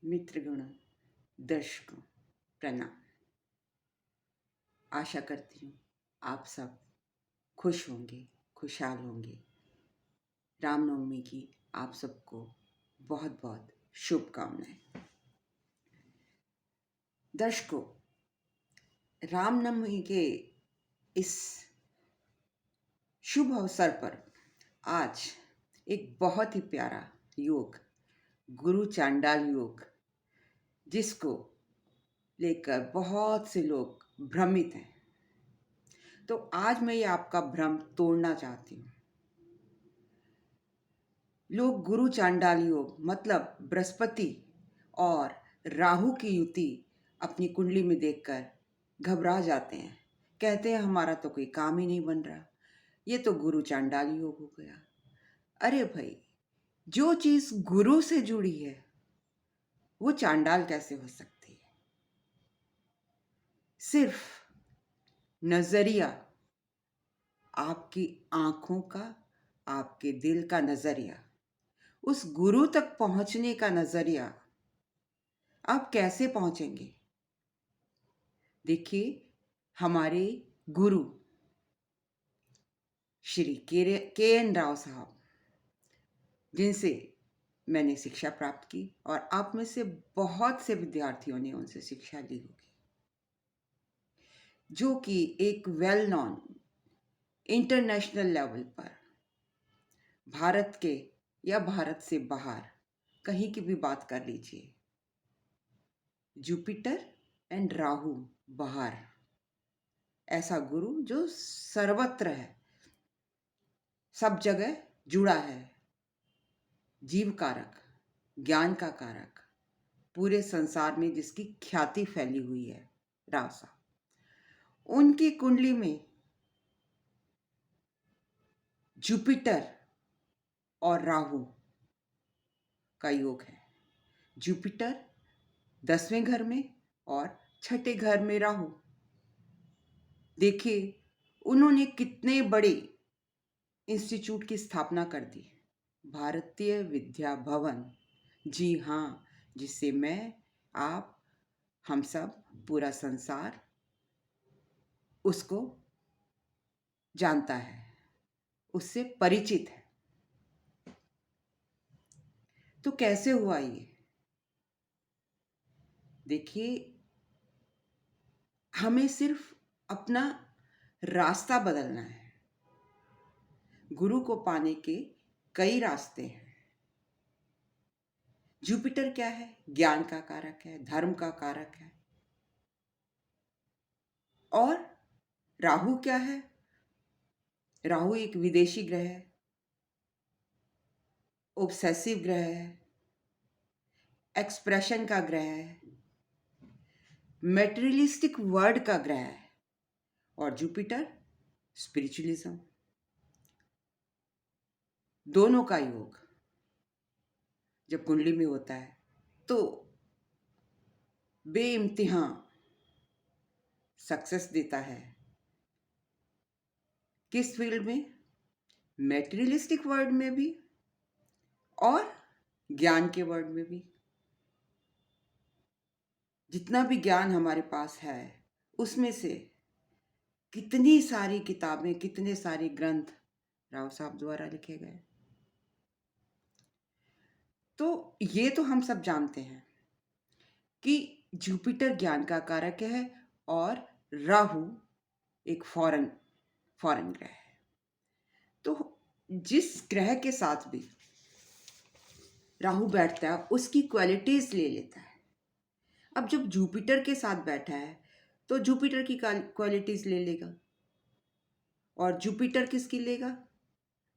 मित्रगण, दर्शकों, प्रणाम। आशा करती हूँ आप सब खुश होंगे, खुशहाल होंगे। रामनवमी की आप सबको बहुत बहुत शुभकामनाएं। दर्शकों, रामनवमी के इस शुभ अवसर पर आज एक बहुत ही प्यारा योग, गुरु चांडाल योग, जिसको लेकर बहुत से लोग भ्रमित हैं, तो आज मैं ये आपका भ्रम तोड़ना चाहती हूँ। लोग गुरु चांडाल योग मतलब बृहस्पति और राहु की युति अपनी कुंडली में देखकर घबरा जाते हैं। कहते हैं हमारा तो कोई काम ही नहीं बन रहा, ये तो गुरु चांडाल योग हो गया। अरे भाई, जो चीज गुरु से जुड़ी है वो चांडाल कैसे हो सकती है? सिर्फ नजरिया, आपकी आंखों का, आपके दिल का नजरिया, उस गुरु तक पहुंचने का नजरिया, आप कैसे पहुंचेंगे? देखिए, हमारे गुरु श्री के एन राव साहब, जिनसे मैंने शिक्षा प्राप्त की और आप में से बहुत से विद्यार्थियों ने उनसे शिक्षा ली होगी, जो कि एक वेल नोन इंटरनेशनल लेवल पर भारत के या भारत से बाहर कहीं की भी बात कर लीजिए, जुपिटर एंड राहु बाहर, ऐसा गुरु जो सर्वत्र है, सब जगह जुड़ा है, जीव कारक, ज्ञान का कारक, पूरे संसार में जिसकी ख्याति फैली हुई है, राव साहब। उनकी कुंडली में जुपिटर और राहु का योग है। जुपिटर 10वें घर में और छठे घर में राहु। देखिए, उन्होंने कितने बड़े इंस्टीट्यूट की स्थापना कर दी, भारतीय विद्या भवन। जी हाँ, जिससे मैं, आप, हम सब, पूरा संसार उसको जानता है, उससे परिचित है। तो कैसे हुआ ये? देखिए, हमें सिर्फ अपना रास्ता बदलना है। गुरु को पाने के कई रास्ते हैं। जुपिटर क्या है? ज्ञान का कारक है, धर्म का कारक है। और राहु क्या है? राहु एक विदेशी ग्रह है, ऑब्सेसिव ग्रह है, एक्सप्रेशन का ग्रह है, मेटेरियलिस्टिक वर्ड का ग्रह है। और जुपिटर स्पिरिचुअलिज्म, दोनों का योग जब कुंडली में होता है तो बेइम्तिहां सक्सेस देता है। किस फील्ड में? मेटेरियलिस्टिक वर्ड में भी और ज्ञान के वर्ड में भी। जितना भी ज्ञान हमारे पास है, उसमें से कितनी सारी किताबें, कितने सारे ग्रंथ राव साहब द्वारा लिखे गए। तो ये तो हम सब जानते हैं कि जुपिटर ज्ञान का कारक है और राहु एक फॉरेन ग्रह है। तो जिस ग्रह के साथ भी राहु बैठता है, उसकी क्वालिटीज ले लेता है। अब जब जुपिटर के साथ बैठा है तो जुपिटर की क्वालिटीज ले लेगा, और जुपिटर किसकी लेगा?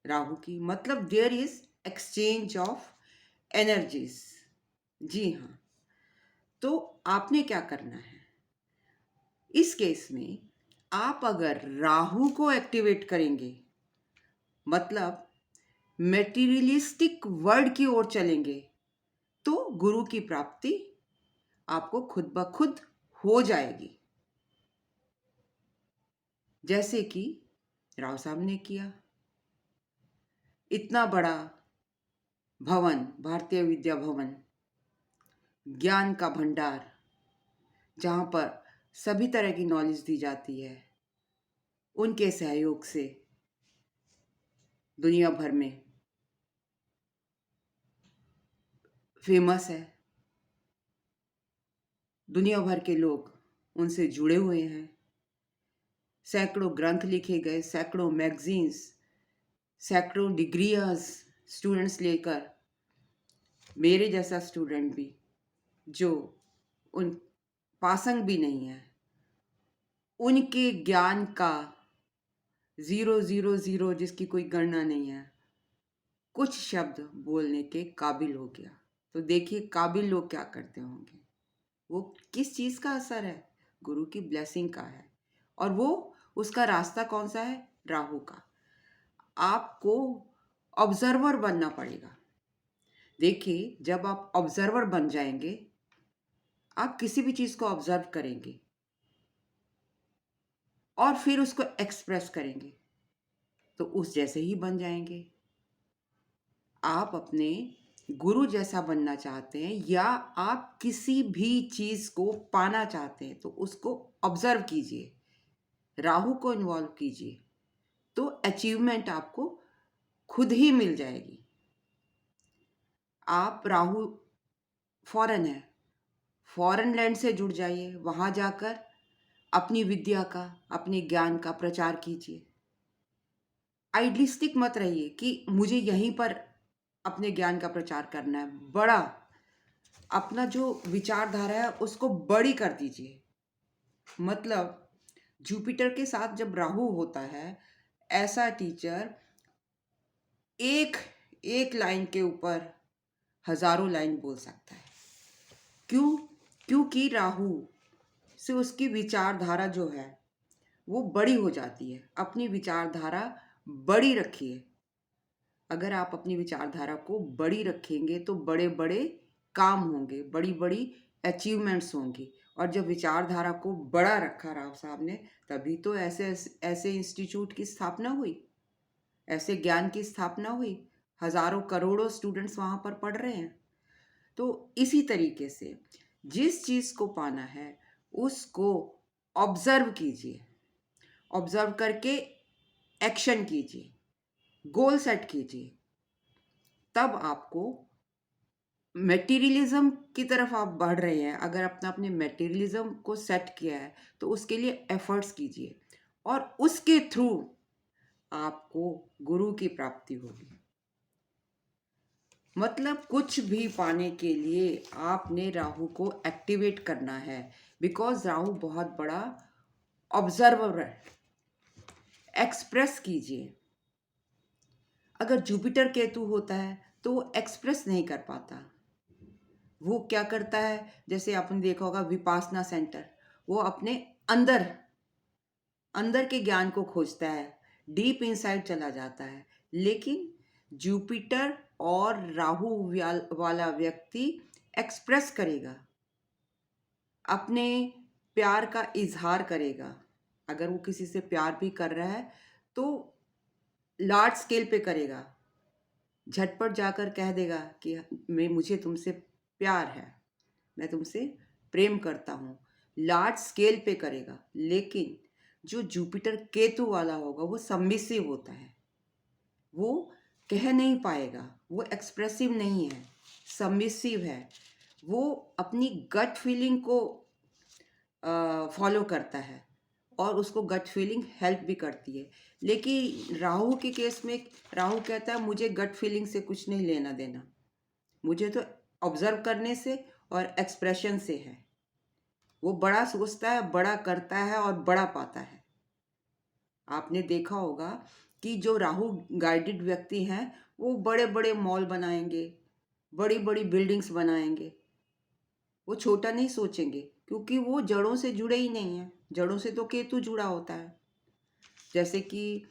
राहु की। मतलब there is exchange of energies. जी हाँ। तो आपने क्या करना है इस केस में? आप अगर राहु को एक्टिवेट करेंगे, मतलब मेटीरियलिस्टिक वर्ड की ओर चलेंगे, तो गुरु की प्राप्ति आपको खुद ब खुद हो जाएगी, जैसे कि राव साहब ने किया। इतना बड़ा भवन, भारतीय विद्या भवन, ज्ञान का भंडार, जहाँ पर सभी तरह की नॉलेज दी जाती है, उनके सहयोग से दुनिया भर में फेमस है। दुनिया भर के लोग उनसे जुड़े हुए हैं। सैकड़ों ग्रंथ लिखे गए, सैकड़ों मैगजीन्स, सैकड़ों डिग्रियाज स्टूडेंट्स लेकर, मेरे जैसा स्टूडेंट भी जो उन पासंग भी नहीं है, उनके ज्ञान का 000 जिसकी कोई गणना नहीं है, कुछ शब्द बोलने के काबिल हो गया। तो देखिए काबिल लोग क्या करते होंगे। वो किस चीज़ का असर है? गुरु की ब्लेसिंग का है। और वो उसका रास्ता कौन सा है? राहु का। आपको ऑब्जर्वर बनना पड़ेगा। देखिए जब आप ऑब्जर्वर बन जाएंगे, आप किसी भी चीज़ को ऑब्जर्व करेंगे और फिर उसको एक्सप्रेस करेंगे, तो उस जैसे ही बन जाएंगे। आप अपने गुरु जैसा बनना चाहते हैं या आप किसी भी चीज़ को पाना चाहते हैं, तो उसको ऑब्जर्व कीजिए, राहु को इन्वॉल्व कीजिए, तो अचीवमेंट आपको खुद ही मिल जाएगी। आप राहु फॉरेन है, फॉरेन लैंड से जुड़ जाइए, वहाँ जाकर अपनी विद्या का, अपने ज्ञान का प्रचार कीजिए। आइडियलिस्टिक मत रहिए कि मुझे यहीं पर अपने ज्ञान का प्रचार करना है। बड़ा अपना जो विचारधारा है उसको बड़ी कर दीजिए। मतलब जुपिटर के साथ जब राहु होता है, ऐसा टीचर एक एक लाइन के ऊपर हजारों लाइन बोल सकता है। क्यों? क्योंकि राहु से उसकी विचारधारा जो है वो बड़ी हो जाती है। अपनी विचारधारा बड़ी रखिए। अगर आप अपनी विचारधारा को बड़ी रखेंगे तो बड़े बड़े काम होंगे, बड़ी बड़ी अचीवमेंट्स होंगी। और जब विचारधारा को बड़ा रखा राव साहब ने, तभी तो ऐसे ऐसे इंस्टीट्यूट की स्थापना हुई, ऐसे ज्ञान की स्थापना हुई। हजारों करोड़ों स्टूडेंट्स वहाँ पर पढ़ रहे हैं। तो इसी तरीके से जिस चीज़ को पाना है उसको ऑब्जर्व कीजिए, ऑब्जर्व करके एक्शन कीजिए, गोल सेट कीजिए। तब आपको मटेरियलिज्म की तरफ आप बढ़ रहे हैं। अगर अपने मटेरियलिज्म को सेट किया है तो उसके लिए एफर्ट्स कीजिए और उसके थ्रू आपको गुरु की प्राप्ति होगी। मतलब कुछ भी पाने के लिए आपने राहु को एक्टिवेट करना है, बिकॉज राहु बहुत बड़ा ऑब्जर्वर है। एक्सप्रेस कीजिए। अगर जुपिटर केतु होता है तो वो एक्सप्रेस नहीं कर पाता। वो क्या करता है, जैसे आपने देखा होगा विपासना सेंटर, वो अपने अंदर अंदर के ज्ञान को खोजता है, डीप इनसाइड चला जाता है। लेकिन जुपिटर और राहु वाला व्यक्ति एक्सप्रेस करेगा, अपने प्यार का इजहार करेगा। अगर वो किसी से प्यार भी कर रहा है तो लार्ज स्केल पे करेगा, झटपट जाकर कह देगा कि मुझे तुमसे प्यार है, मैं तुमसे प्रेम करता हूँ। लार्ज स्केल पे करेगा। लेकिन जो जुपिटर केतु वाला होगा वो सबमिसिव होता है, वो कह नहीं पाएगा, वो एक्सप्रेसिव नहीं है, सबमिसिव है। वो अपनी गट फीलिंग को फॉलो करता है और उसको गट फीलिंग हेल्प भी करती है। लेकिन राहु के केस में राहु कहता है मुझे गट फीलिंग से कुछ नहीं लेना देना, मुझे तो ऑब्जर्व करने से और एक्सप्रेशन से है। वो बड़ा सोचता है, बड़ा करता है और बड़ा पाता है। आपने देखा होगा कि जो राहु गाइडेड व्यक्ति हैं वो बड़े बड़े मॉल बनाएंगे, बड़ी बड़ी बिल्डिंग्स बनाएंगे। वो छोटा नहीं सोचेंगे क्योंकि वो जड़ों से जुड़े ही नहीं हैं। जड़ों से तो केतु जुड़ा होता है। जैसे कि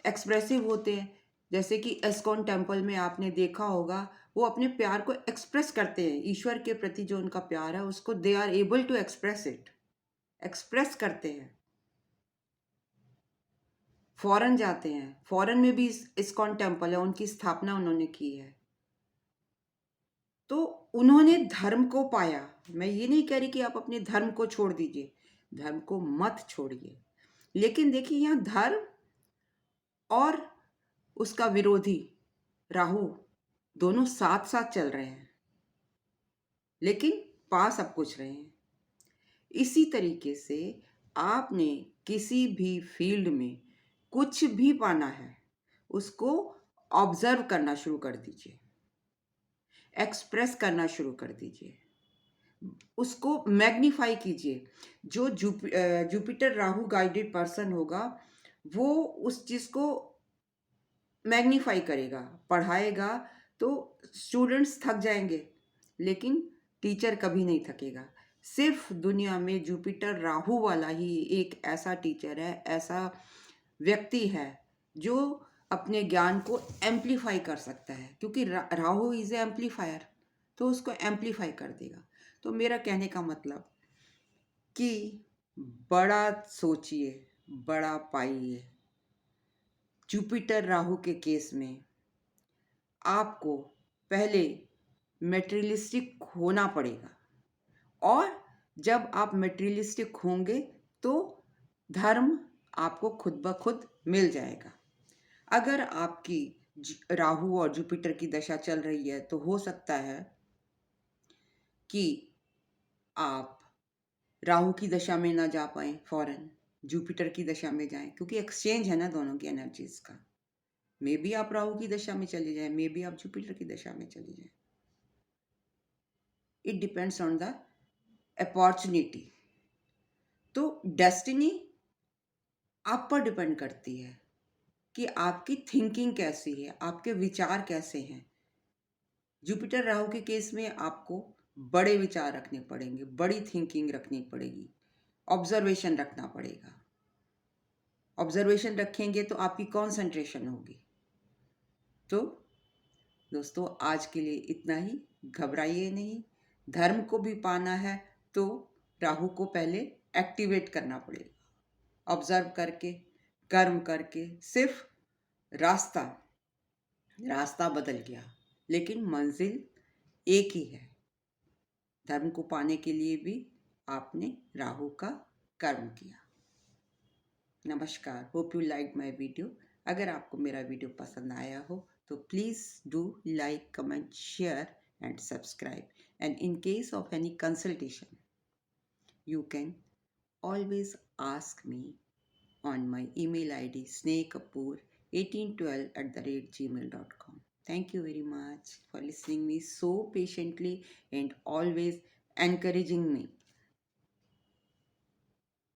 एक्सप्रेसिव होते हैं, जैसे कि एस्कॉन टेम्पल में आपने देखा होगा, वो अपने प्यार को एक्सप्रेस करते हैं। ईश्वर के प्रति जो उनका प्यार है उसको they are able to express it, express करते हैं। फॉरेन जाते हैं, फॉरेन में भी इस्कॉन टेम्पल है, उनकी स्थापना उन्होंने की है। तो उन्होंने धर्म को पाया। मैं ये नहीं कह रही कि आप अपने धर्म को छोड़ दीजिए, धर्म को मत छोड़िए, लेकिन देखिए यहाँ धर्म और उसका विरोधी राहु दोनों साथ साथ चल रहे हैं, लेकिन पा सब कुछ रहे हैं। इसी तरीके से आपने किसी भी फील्ड में कुछ भी पाना है, उसको ऑब्जर्व करना शुरू कर दीजिए, एक्सप्रेस करना शुरू कर दीजिए, उसको मैग्नीफाई कीजिए। जो जुपिटर राहु गाइडेड पर्सन होगा, वो उस चीज़ को मैग्नीफाई करेगा, पढ़ाएगा। तो स्टूडेंट्स थक जाएंगे, लेकिन टीचर कभी नहीं थकेगा। सिर्फ दुनिया में जुपिटर राहु वाला ही एक ऐसा टीचर है, ऐसा व्यक्ति है जो अपने ज्ञान को एम्पलीफाई कर सकता है, क्योंकि राहु इज ए एम्पलीफायर, तो उसको एम्पलीफाई कर देगा। तो मेरा कहने का मतलब कि बड़ा सोचिए, बड़ा पाइए। जुपिटर राहु के केस में आपको पहले मेटेरियलिस्टिक होना पड़ेगा, और जब आप मेटेरियलिस्टिक होंगे तो धर्म आपको खुद ब खुद मिल जाएगा। अगर आपकी राहु और जुपिटर की दशा चल रही है तो हो सकता है कि आप राहु की दशा में ना जा पाए, फौरन जुपिटर की दशा में जाएं, क्योंकि एक्सचेंज है ना दोनों की एनर्जीज का। मे बी आप राहु की दशा में चले जाएं, मे बी आप जुपिटर की दशा में चले जाएं। It depends on the opportunity. तो डेस्टिनी आप पर डिपेंड करती है कि आपकी थिंकिंग कैसी है, आपके विचार कैसे हैं। जुपिटर राहु के केस में आपको बड़े विचार रखने पड़ेंगे, बड़ी थिंकिंग रखनी पड़ेगी, ऑब्जर्वेशन रखना पड़ेगा। ऑब्जर्वेशन रखेंगे तो आपकी कॉन्सेंट्रेशन होगी। तो दोस्तों, आज के लिए इतना ही। घबराइए नहीं। धर्म को भी पाना है तो राहु को पहले एक्टिवेट करना पड़ेगा, ऑब्जर्व करके, कर्म करके। सिर्फ रास्ता रास्ता बदल गया, लेकिन मंजिल एक ही है। धर्म को पाने के लिए भी आपने राहु का कर्म किया। नमस्कार, hope you like my video. अगर आपको मेरा वीडियो पसंद आया हो तो please do like, comment, share and subscribe. And in case of any consultation you can always ask me on my email ID snehkapoor1812@gmail.com. Thank you very much for listening me so patiently and always encouraging me.